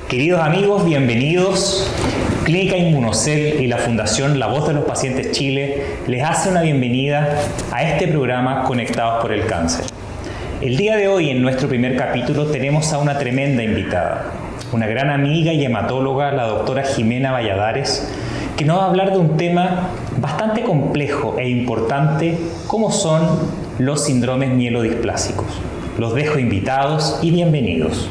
Queridos amigos, bienvenidos. Clínica Inmunocell y la Fundación La Voz de los Pacientes Chile les hace una bienvenida a este programa Conectados por el Cáncer. El día de hoy, en nuestro primer capítulo, tenemos a una tremenda invitada, una gran amiga y hematóloga, la doctora Jimena Valladares, que nos va a hablar de un tema bastante complejo e importante, como son los síndromes mielodisplásicos. Los dejo invitados y bienvenidos.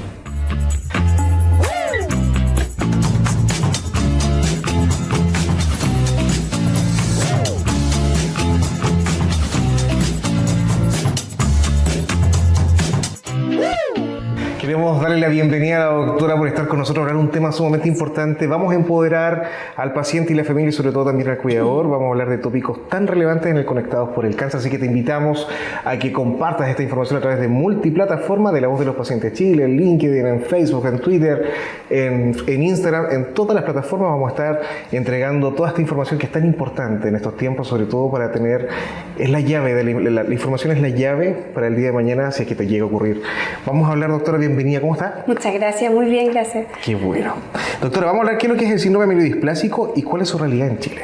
Queremos darle la bienvenida a la doctora por estar con nosotros, hablar de un tema sumamente importante. Vamos a empoderar al paciente y la familia y sobre todo también al cuidador. Vamos a hablar de tópicos tan relevantes en el Conectados por el Cáncer, así que te invitamos a que compartas esta información a través de multiplataformas de La Voz de los Pacientes Chile, en LinkedIn, en Facebook, en Twitter, en Instagram, en todas las plataformas vamos a estar entregando toda esta información que es tan importante en estos tiempos, sobre todo para tener, es la llave, la información es la llave para el día de mañana si es que te llega a ocurrir. Vamos a hablar, doctora, bienvenida, ¿cómo está? Muchas gracias, muy bien, gracias. Qué bueno. Doctora, vamos a hablar qué es lo que es el síndrome mielodisplásico y cuál es su realidad en Chile.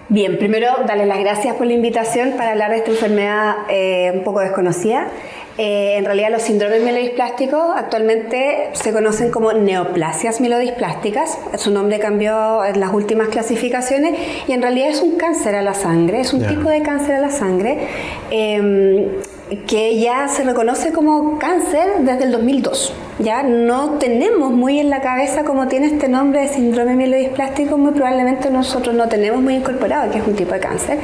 Bien, primero darle las gracias por la invitación para hablar de esta enfermedad un poco desconocida. En realidad los síndromes mielodisplásticos actualmente se conocen como neoplasias mielodisplásticas. Su nombre cambió en las últimas clasificaciones y en realidad es un cáncer a la sangre, es un tipo de cáncer a la sangre que ya se reconoce como cáncer desde el 2002. Ya no tenemos muy en la cabeza como tiene este nombre de síndrome mielodisplástico, muy probablemente nosotros no tenemos muy incorporado que es un tipo de cáncer.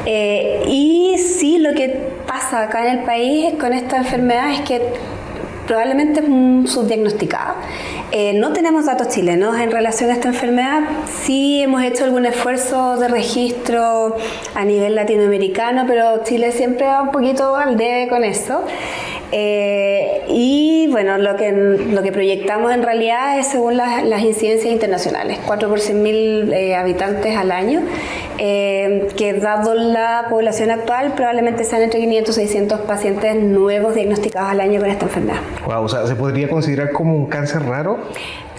Y sí, lo que pasa acá en el país con esta enfermedad es que probablemente es subdiagnosticada. No tenemos datos chilenos en relación a esta enfermedad. Sí hemos hecho algún esfuerzo de registro a nivel latinoamericano, pero Chile siempre va un poquito al debe con eso. Y bueno, lo que proyectamos en realidad es según las incidencias internacionales, 4 por 100.000 habitantes al año, que dado la población actual probablemente sean entre 500 y 600 pacientes nuevos diagnosticados al año con esta enfermedad. Wow, o sea, ¿se podría considerar como un cáncer raro?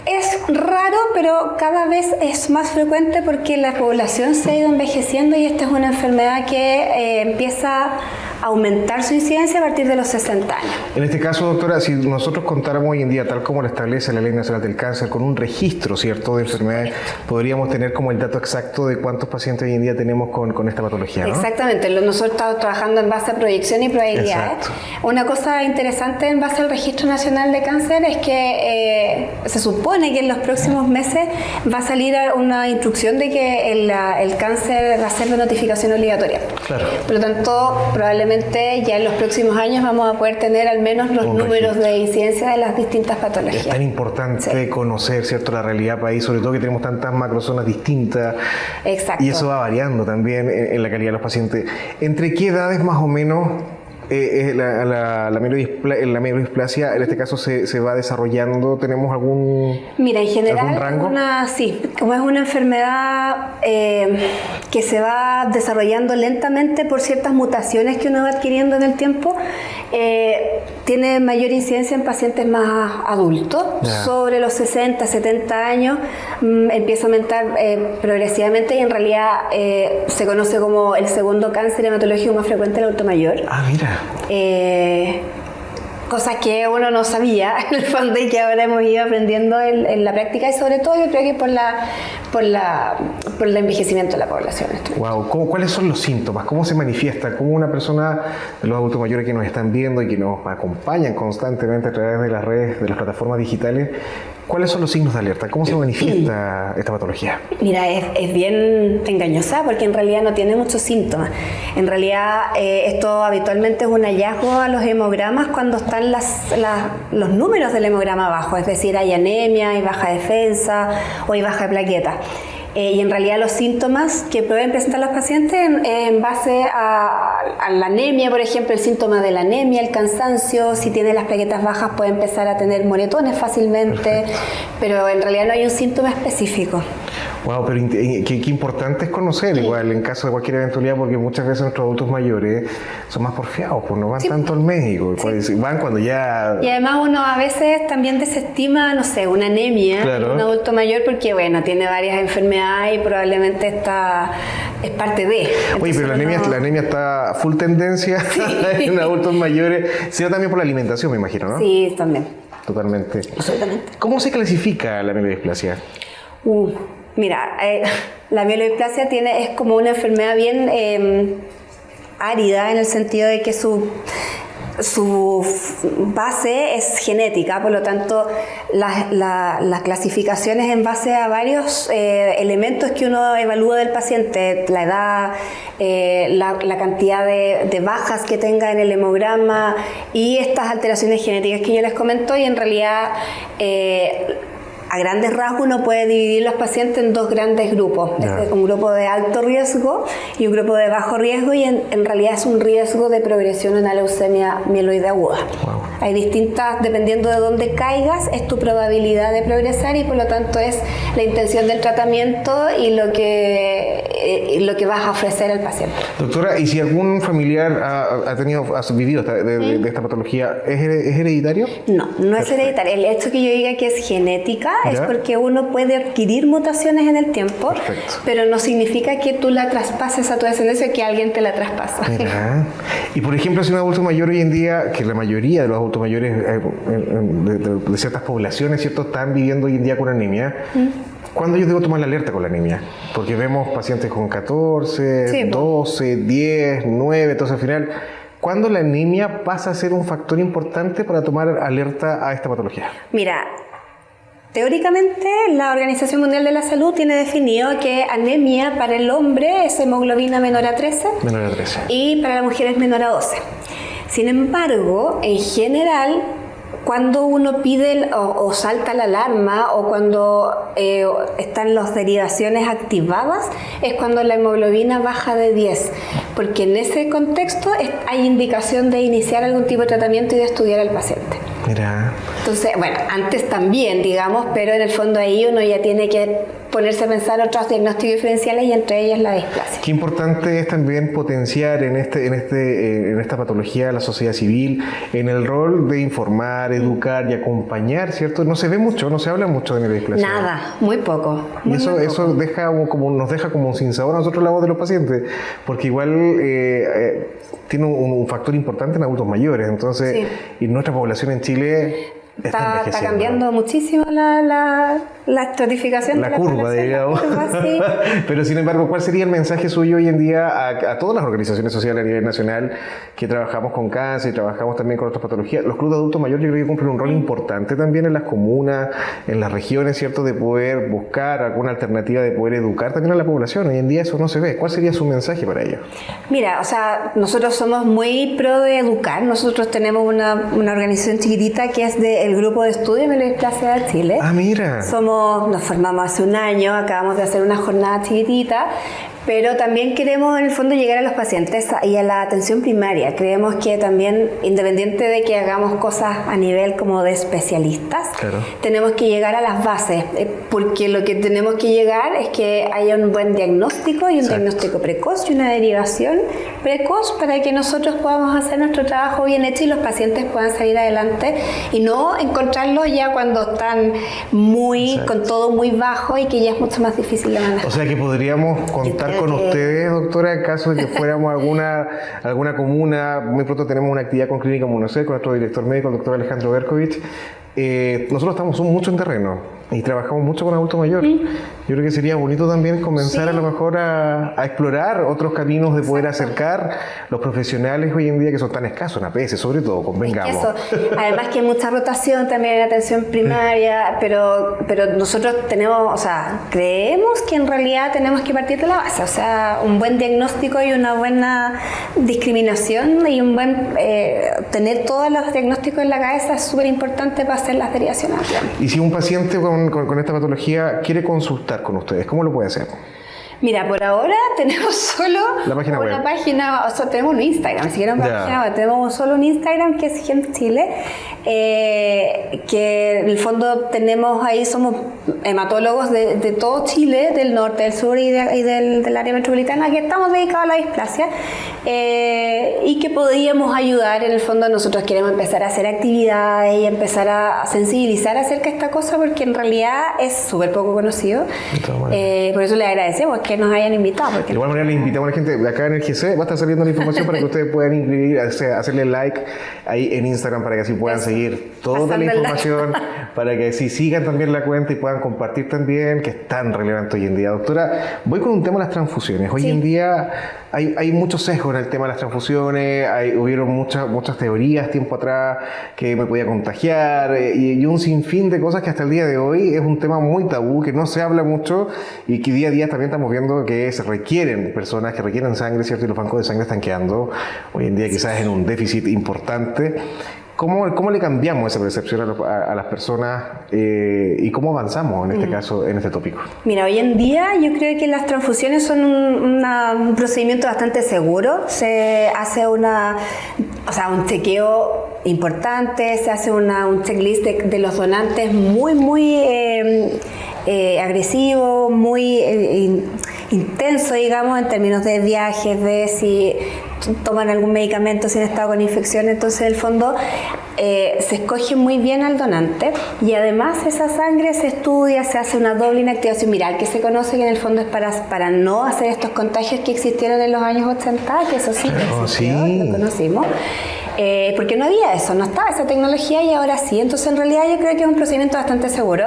Es raro, pero cada vez es más frecuente porque la población se ha ido envejeciendo y esta es una enfermedad que empieza a aumentar su incidencia a partir de los 60 años. En este caso, doctora, si nosotros contáramos hoy en día, tal como lo establece la Ley Nacional del Cáncer, con un registro, ¿cierto?, de enfermedades, podríamos tener como el dato exacto de cuántos pacientes hoy en día tenemos con esta patología, ¿no? Exactamente, nosotros estamos trabajando en base a proyección y probabilidades. Exacto. Una cosa interesante en base al Registro Nacional de Cáncer es que se supone que en los próximos meses va a salir una instrucción de que el cáncer va a ser de notificación obligatoria. Claro. Por lo tanto, probablemente ya en los próximos años vamos a poder tener al menos los números de incidencia de las distintas patologías. Es tan importante conocer, ¿cierto?, la realidad país, sobre todo que tenemos tantas macrozonas distintas. Exacto. Y eso va variando también en la calidad de los pacientes. ¿Entre qué edades más o menos la mielodisplasia en este caso se va desarrollando? ¿Tenemos algún Mira, en general, algún rango? Como es una enfermedad que se va desarrollando lentamente por ciertas mutaciones que uno va adquiriendo en el tiempo, tiene mayor incidencia en pacientes más adultos. Sobre los 60, 70 años empieza a aumentar progresivamente y en realidad se conoce como el segundo cáncer hematológico más frecuente del adulto mayor. Ah, mira. Cosas que uno no sabía en el fondo y que ahora hemos ido aprendiendo en la práctica y sobre todo yo creo que por el envejecimiento de la población. Wow. ¿Cuáles son los síntomas? ¿Cómo se manifiesta? ¿Cómo una persona de los adultos mayores que nos están viendo y que nos acompañan constantemente a través de las redes, de las plataformas digitales, cuáles son los signos de alerta? ¿Cómo se manifiesta esta patología? Mira, es bien engañosa porque en realidad no tiene muchos síntomas. En realidad esto habitualmente es un hallazgo a los hemogramas cuando están los números del hemograma bajos, es decir, hay anemia, hay baja defensa o hay baja de plaquetas. Y en realidad los síntomas que pueden presentar los pacientes en base a la anemia, por ejemplo, el síntoma de la anemia, el cansancio, si tiene las plaquetas bajas puede empezar a tener moretones fácilmente. Perfecto. Pero en realidad no hay un síntoma específico. Wow, pero qué importante es conocer, igual, en caso de cualquier eventualidad, porque muchas veces nuestros adultos mayores son más porfiados, pues no van tanto al médico, pues, van cuando ya... Y además uno a veces también desestima, no sé, una anemia en un adulto mayor porque, bueno, tiene varias enfermedades y probablemente es parte de... Oye, pero la anemia está full tendencia en adultos mayores, sino también por la alimentación, me imagino, ¿no? Sí, también. Totalmente. Absolutamente. ¿Cómo se clasifica la mielodisplasia? Mira, la mielodisplasia es como una enfermedad bien árida en el sentido de que su base es genética, por lo tanto las clasificaciones en base a varios elementos que uno evalúa del paciente, la edad, la cantidad de bajas que tenga en el hemograma y estas alteraciones genéticas que yo les comento, y en realidad a grandes rasgos uno puede dividir los pacientes en dos grandes grupos, un grupo de alto riesgo y un grupo de bajo riesgo, y en realidad es un riesgo de progresión a una leucemia mieloide aguda. Wow. Hay distintas, dependiendo de dónde caigas, es tu probabilidad de progresar y por lo tanto es la intención del tratamiento y lo que vas a ofrecer al paciente. Doctora, ¿y si algún familiar ha vivido de esta patología, es hereditario? No es hereditario. El hecho que yo diga que es genética es porque uno puede adquirir mutaciones en el tiempo, pero no significa que tú la traspases a tu descendencia o que alguien te la traspasa. Mira. Y por ejemplo, si un adulto mayor hoy en día, que la mayoría de los adultos mayores de ciertas poblaciones, ¿cierto?, están viviendo hoy en día con anemia, ¿cuándo yo debo tomar la alerta con la anemia? Porque vemos pacientes con 14, 12, 10, 9, entonces al final, ¿cuándo la anemia pasa a ser un factor importante para tomar alerta a esta patología? Mira, teóricamente, la Organización Mundial de la Salud tiene definido que anemia para el hombre es hemoglobina menor a 13, y para la mujer es menor a 12. Sin embargo, en general, cuando uno pide o salta la alarma o cuando están las derivaciones activadas, es cuando la hemoglobina baja de 10, porque en ese contexto hay indicación de iniciar algún tipo de tratamiento y de estudiar al paciente. Mira. Entonces, bueno, antes también, digamos, pero en el fondo ahí uno ya tiene que ponerse a pensar otros diagnósticos diferenciales y entre ellas la displasia. Qué importante es también potenciar en esta patología la sociedad civil, en el rol de informar, educar y acompañar, ¿cierto? No se ve mucho, no se habla mucho de mielodisplasia. Nada, muy poco. Y eso nos deja como un sinsabor a nosotros, la voz de los pacientes, porque igual tiene un factor importante en adultos mayores, entonces, y nuestra población en Chile está cambiando muchísimo la estratificación. La curva, digamos. Pero sin embargo, ¿cuál sería el mensaje suyo hoy en día a todas las organizaciones sociales a nivel nacional que trabajamos con cáncer y trabajamos también con otras patologías? Los clubes de adultos mayores yo creo que cumplen un rol importante también en las comunas, en las regiones, ¿cierto?, de poder buscar alguna alternativa, de poder educar también a la población. Hoy en día eso no se ve. ¿Cuál sería su mensaje para ellos? Mira, o sea, nosotros somos muy pro de educar. Nosotros tenemos una organización chiquitita que es del Grupo de Estudio de Mielodisplasia de Chile. Ah, mira. Nos formamos hace un año, acabamos de hacer una jornada chiquitita, pero también queremos en el fondo llegar a los pacientes y a la atención primaria. Creemos que también, independiente de que hagamos cosas a nivel como de especialistas, tenemos que llegar a las bases, porque lo que tenemos que llegar es que haya un buen diagnóstico y un diagnóstico precoz y una derivación precoz para que nosotros podamos hacer nuestro trabajo bien hecho y los pacientes puedan salir adelante y no encontrarlos ya cuando están con todo muy bajo y que ya es mucho más difícil de manejar. O sea que podríamos contar con ustedes, doctora, en caso de que fuéramos a alguna comuna. Muy pronto tenemos una actividad con Clínica Munocel, con nuestro director médico, el doctor Alejandro Berkovich. Nosotros estamos mucho en terreno y trabajamos mucho con adulto mayor. Yo creo que sería bonito también comenzar a lo mejor a explorar otros caminos de poder acercar los profesionales hoy en día que son tan escasos, en APS sobre todo, convengamos. Además que hay mucha rotación también en atención primaria, pero nosotros creemos que en realidad tenemos que partir de la base, o sea, un buen diagnóstico y una buena discriminación y un buen tener todos los diagnósticos en la cabeza es súper importante para hacer las derivaciones. Y si un paciente con esta patología quiere consultar con ustedes, ¿cómo lo puede hacer? Mira, por ahora tenemos solo una página, o sea, tenemos un Instagram, si quieren tenemos solo un Instagram que es Gen Chile, que en el fondo tenemos ahí, somos hematólogos de todo Chile, del norte, del sur y del área metropolitana, que estamos dedicados a la displasia y que podríamos ayudar. En el fondo nosotros queremos empezar a hacer actividades y empezar a sensibilizar acerca de esta cosa, porque en realidad es súper poco conocido. Por eso les agradecemos que nos hayan invitado. De igual manera, les invitamos a la gente de acá en el GC, va a estar saliendo la información para que ustedes puedan inscribir, hacerle like ahí en Instagram para que así puedan seguir toda la información, para que así sigan también la cuenta y puedan compartir también, que es tan relevante hoy en día. Doctora, voy con un tema de las transfusiones. Hoy en día hay muchos sesgos en el tema de las transfusiones, hubieron muchas teorías tiempo atrás que me podía contagiar y un sinfín de cosas que hasta el día de hoy es un tema muy tabú, que no se habla mucho y que día a día también estamos viendo que se requieren personas que requieren sangre, ¿cierto? Y los bancos de sangre están quedando hoy en día quizás en un déficit importante. ¿Cómo le cambiamos esa percepción a las personas y cómo avanzamos en este caso, en este tópico? Mira, hoy en día yo creo que las transfusiones son un procedimiento bastante seguro. Se hace un chequeo importante, se hace un checklist de los donantes muy agresivo, muy intenso, digamos, en términos de viajes, de si toman algún medicamento, si han estado con infección. Entonces, en el fondo, se escoge muy bien al donante y además esa sangre se estudia, se hace una doble inactivación viral, que se conoce que en el fondo es para no hacer estos contagios que existieron en los años 80, que eso sí, lo conocimos. Porque no había eso, no estaba esa tecnología y ahora sí. Entonces, en realidad, yo creo que es un procedimiento bastante seguro.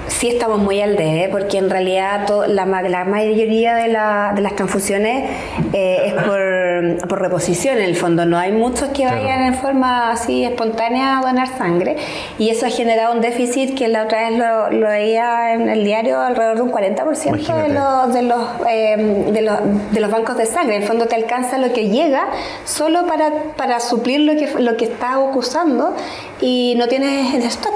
Sí estamos muy al debe, porque en realidad la mayoría de las transfusiones es por reposición, en el fondo. No hay muchos que vayan en forma así espontánea a donar sangre, y eso ha generado un déficit que la otra vez lo veía en el diario, alrededor de un 40% de los bancos de sangre. En el fondo te alcanza lo que llega solo para suplir lo que estás usando y no tienes el stock.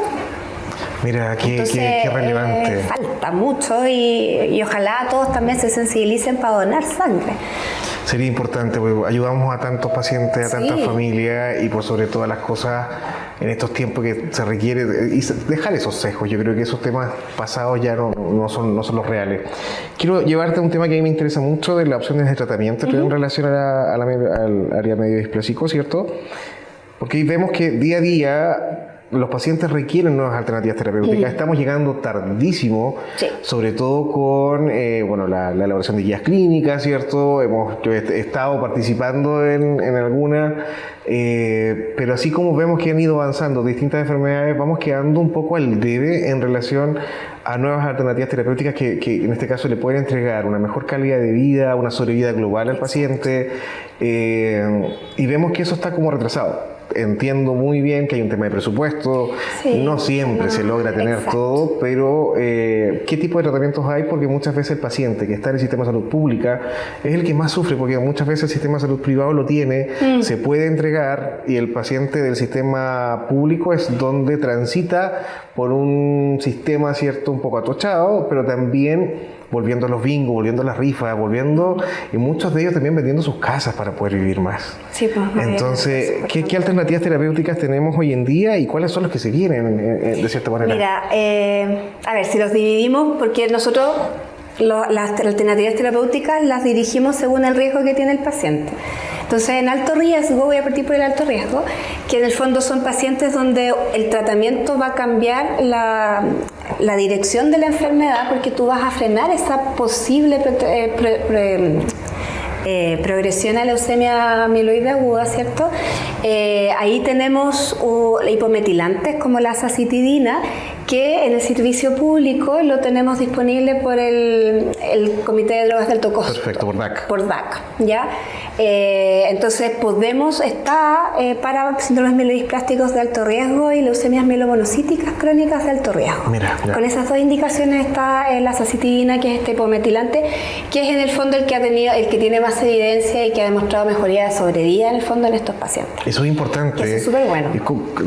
Mira, qué relevante. Falta mucho y ojalá todos también se sensibilicen para donar sangre. Sería importante, porque ayudamos a tantos pacientes, a tantas familias y por sobre todas las cosas en estos tiempos que se requiere y dejar esos sesgos. Yo creo que esos temas pasados ya no son los reales. Quiero llevarte a un tema que a mí me interesa mucho, de las opciones de tratamiento en relación al área mediodisplasico, ¿cierto? Porque vemos que día a día los pacientes requieren nuevas alternativas terapéuticas. Estamos llegando tardísimo, sobre todo con la elaboración de guías clínicas, ¿cierto? Yo he estado participando en alguna, pero así como vemos que han ido avanzando distintas enfermedades, vamos quedando un poco al debe en relación a nuevas alternativas terapéuticas que en este caso le pueden entregar una mejor calidad de vida, una sobrevida global al paciente, y vemos que eso está como retrasado. Entiendo muy bien que hay un tema de presupuesto, no siempre se logra tener todo, pero ¿qué tipo de tratamientos hay? Porque muchas veces el paciente que está en el sistema de salud pública es el que más sufre, porque muchas veces el sistema de salud privado lo tiene, se puede entregar, y el paciente del sistema público es donde transita por un sistema, ¿cierto?, un poco atochado, pero también volviendo a los bingos, volviendo a las rifas, y muchos de ellos también vendiendo sus casas para poder vivir más. Sí, pues, entonces, ¿qué alternativas terapéuticas tenemos hoy en día y cuáles son los que se vienen de cierta manera? Mira, a ver, si los dividimos, porque nosotros las alternativas terapéuticas las dirigimos según el riesgo que tiene el paciente. Entonces, en alto riesgo, voy a partir por el alto riesgo, que en el fondo son pacientes donde el tratamiento va a cambiar la dirección de la enfermedad, porque tú vas a frenar esa posible progresión a leucemia amiloide aguda, ¿cierto? Ahí tenemos hipometilantes como la azacitidina, que en el servicio público lo tenemos disponible por el Comité de Drogas de Alto Costo. Perfecto, por DAC. Por DAC, ¿ya? Entonces está para síndromes mielodisplásticos de alto riesgo y leucemias mielomonocíticas crónicas de alto riesgo. Mira, con esas dos indicaciones está la azacitidina, que es este hipometilante, que es en el fondo el que tiene más evidencia y que ha demostrado mejoría de sobrevida en el fondo en estos pacientes. Eso es importante. Eso es súper bueno.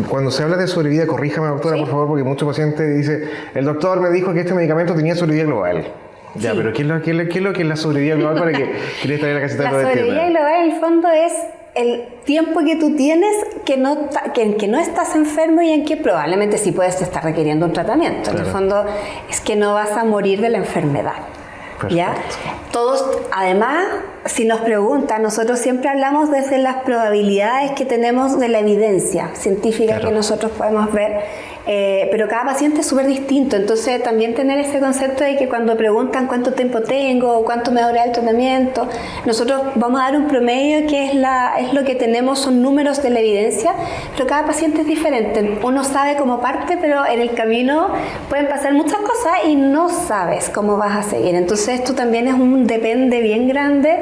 Cuando se habla de sobrevida, corríjame, doctora, por favor, porque muchos pacientes dicen, el doctor me dijo que este medicamento tenía sobrevida global. Ya, Sí. pero ¿qué es lo que es la sobrevida global para que quieres traer la casita La de sobrevida global en el fondo es el tiempo que tú tienes en que no estás enfermo y en que probablemente sí puedes estar requiriendo un tratamiento. En el fondo es que no vas a morir de la enfermedad. ¿Ya? Todos, además, si nos preguntan, nosotros siempre hablamos desde las probabilidades que tenemos de la evidencia científica que nosotros podemos ver, pero cada paciente es súper distinto, entonces también tener ese concepto de que cuando preguntan cuánto tiempo tengo o cuánto me dura el tratamiento, nosotros vamos a dar un promedio que es lo que tenemos, son números de la evidencia, pero cada paciente es diferente. Uno sabe cómo parte, pero en el camino pueden pasar muchas cosas y no sabes cómo vas a seguir. Entonces esto también es un depende bien grande,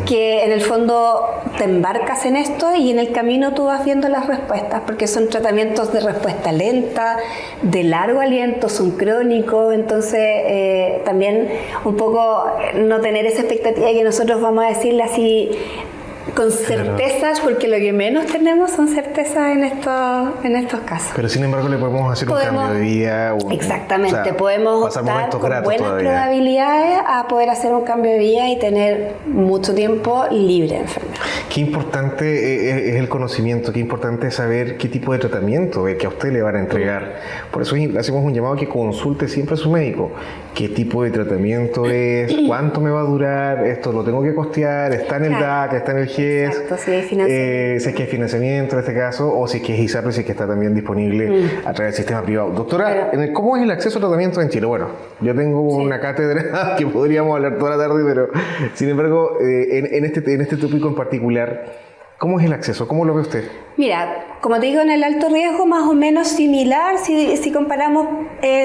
que en el fondo te embarcas en esto y en el camino tú vas viendo las respuestas, porque son tratamientos de respuesta lenta, de largo aliento, son crónicos, entonces también un poco no tener esa expectativa de que nosotros vamos a decirle así con certezas, porque lo que menos tenemos son certezas en estos casos. Pero sin embargo le podemos hacer un cambio de vida. Exactamente, o sea, podemos optar con buenas probabilidades a poder hacer un cambio de vida y tener mucho tiempo libre de enfermedad. Qué importante es el conocimiento, qué importante es saber qué tipo de tratamiento es que a usted le van a entregar. Por eso hacemos un llamado a que consulte siempre a su médico. ¿Qué tipo de tratamiento es? ¿Cuánto me va a durar? ¿Esto lo tengo que costear? ¿Está en el DAC? ¿Está en el GIES? Exacto, si hay financiamiento. Si es que hay financiamiento en este caso, o si es que es ISAPRE, si es que está también disponible a través del sistema privado. Doctora, ¿cómo es el acceso a tratamiento en Chile? Bueno, yo tengo una cátedra que podríamos hablar toda la tarde, pero sin embargo, en este tópico en particular, ¿cómo es el acceso? ¿Cómo lo ve usted? Mira, como te digo, en el alto riesgo más o menos similar si comparamos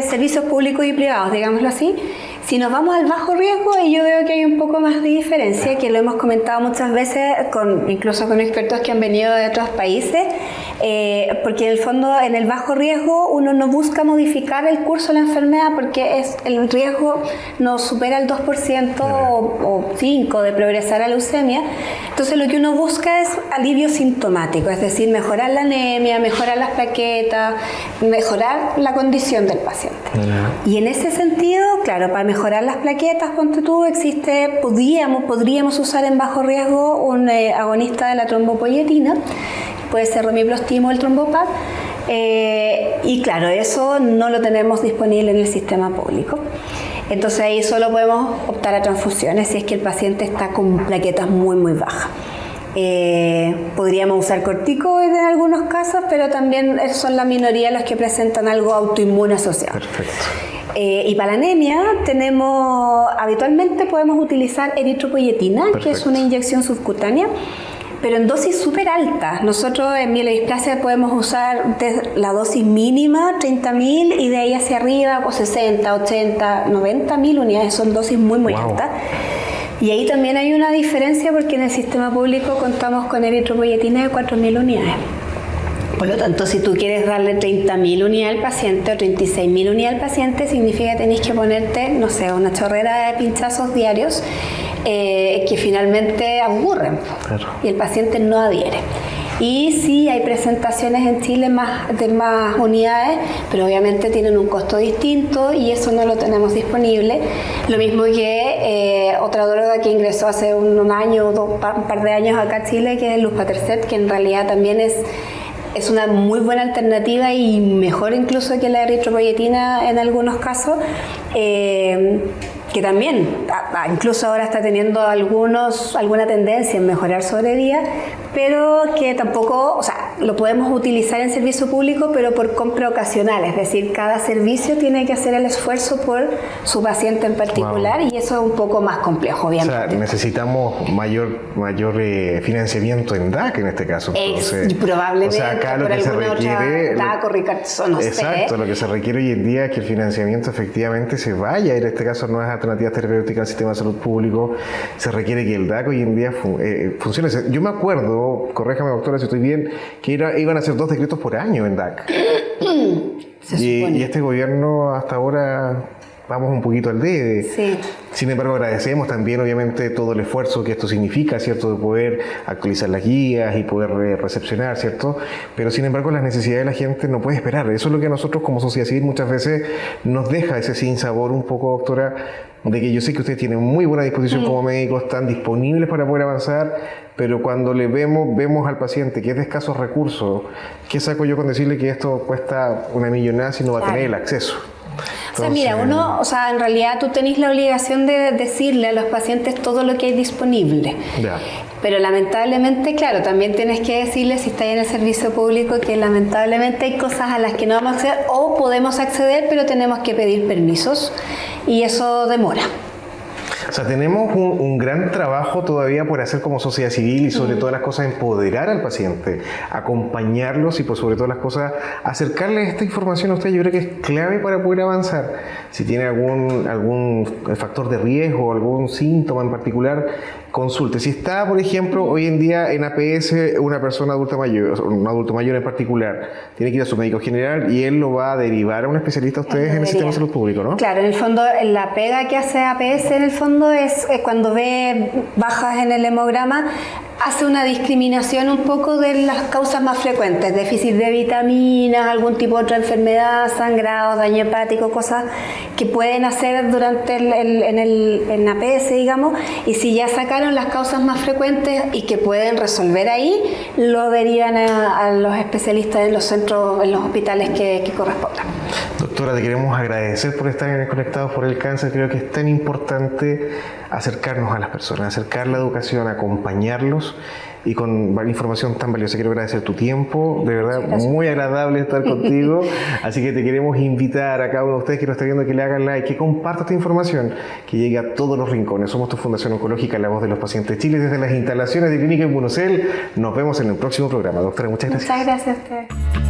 servicios públicos y privados, digámoslo así. Si nos vamos al bajo riesgo, yo veo que hay un poco más de diferencia, que lo hemos comentado muchas veces, incluso con expertos que han venido de otros países, porque en el fondo, en el bajo riesgo, uno no busca modificar el curso de la enfermedad porque el riesgo no supera el 2% o 5% de progresar a leucemia. Entonces, lo que uno busca es alivio sintomático, es decir, mejorar la anemia, mejorar las plaquetas, mejorar la condición del paciente. Y en ese sentido, claro, para mejorar las plaquetas, ponte tú, podríamos usar en bajo riesgo un agonista de la trombopoyetina, puede ser romiplostim o el trombopag, y claro, eso no lo tenemos disponible en el sistema público. Entonces ahí solo podemos optar a transfusiones si es que el paciente está con plaquetas muy, muy bajas. Podríamos usar corticoides en algunos casos, pero también son la minoría los que presentan algo autoinmune asociado. Perfecto. Y para la anemia habitualmente podemos utilizar eritropoyetina, que es una inyección subcutánea, pero en dosis súper altas. Nosotros en mielodisplasia podemos usar la dosis mínima, 30.000, y de ahí hacia arriba, 60, 80, 90.000 unidades, son dosis muy, muy altas. Y ahí también hay una diferencia porque en el sistema público contamos con eritropoyetina de 4.000 unidades. Por lo tanto, si tú quieres darle 30.000 unidades al paciente o 36.000 unidades al paciente, significa que tenés que ponerte, no sé, una chorrera de pinchazos diarios que finalmente aburren. Claro. Y el paciente no adhiere. Y sí hay presentaciones en Chile de más unidades, pero obviamente tienen un costo distinto y eso no lo tenemos disponible. Lo mismo que otra droga que ingresó hace un año o un par de años acá a Chile, que es el Luspatercept, que en realidad también es una muy buena alternativa y mejor incluso que la eritropoyetina en algunos casos, que también incluso ahora está teniendo alguna tendencia en mejorar sobre día, pero que tampoco, o sea, lo podemos utilizar en servicio público, pero por compra ocasional, es decir, cada servicio tiene que hacer el esfuerzo por su paciente en particular, y eso es un poco más complejo, obviamente. O sea, necesitamos mayor financiamiento en DAC en este caso. Entonces, probablemente, o sea, acá lo que se requiere, DAC o Ricardo, no sé. Exacto, lo que se requiere hoy en día es que el financiamiento efectivamente se vaya, en este caso no es alternativas terapéuticas al sistema de salud público, se requiere que el DAC hoy en día funcione. Yo me acuerdo, corréjame doctora si estoy bien, que iban a ser 2 decretos por año en DAC. Y este gobierno hasta ahora vamos un poquito al debe. Sí. Sin embargo, agradecemos también, obviamente, todo el esfuerzo que esto significa, ¿cierto? De poder actualizar las guías y poder recepcionar, ¿cierto? Pero, sin embargo, las necesidades de la gente no puede esperar. Eso es lo que a nosotros, como sociedad civil, muchas veces nos deja ese sinsabor un poco, doctora, de que yo sé que ustedes tienen muy buena disposición como médicos, están disponibles para poder avanzar, pero cuando le vemos al paciente que es de escasos recursos, ¿qué saco yo con decirle que esto cuesta una millonada si no va a tener el acceso? Entonces, en realidad tú tenés la obligación de decirle a los pacientes todo lo que hay disponible. Ya. Pero lamentablemente, claro, también tienes que decirle si está en el servicio público que lamentablemente hay cosas a las que no vamos a acceder o podemos acceder, pero tenemos que pedir permisos y eso demora. O sea, tenemos un gran trabajo todavía por hacer como sociedad civil y sobre todas las cosas empoderar al paciente, acompañarlos y por sobre todas las cosas acercarles esta información a usted. Yo creo que es clave para poder avanzar. Si tiene algún factor de riesgo, algún síntoma en particular, consulte. Si está, por ejemplo, hoy en día en APS una persona adulta mayor, un adulto mayor en particular, tiene que ir a su médico general y él lo va a derivar a un especialista a ustedes en el sistema de salud público, ¿no? Claro, en el fondo la pega que hace APS en el fondo es cuando ve bajas en el hemograma, hace una discriminación un poco de las causas más frecuentes, déficit de vitaminas, algún tipo de otra enfermedad, sangrado, daño hepático, cosas que pueden hacer durante en APS, digamos, y si ya sacaron las causas más frecuentes y que pueden resolver ahí, lo derivan a los especialistas en los centros, en los hospitales que correspondan. Doctora, te queremos agradecer por estar en el Conectados por el Cáncer. Creo que es tan importante acercarnos a las personas, acercar la educación, acompañarlos y con información tan valiosa. Quiero agradecer tu tiempo, de verdad muy agradable estar contigo, así que te queremos invitar a cada uno de ustedes que nos está viendo que le hagan like, que comparta esta información, que llegue a todos los rincones. Somos tu Fundación Oncológica, la voz de los pacientes Chile, desde las instalaciones de Clínica Inmunocell. Nos vemos en el próximo programa. Doctora, muchas gracias. Muchas gracias a ustedes.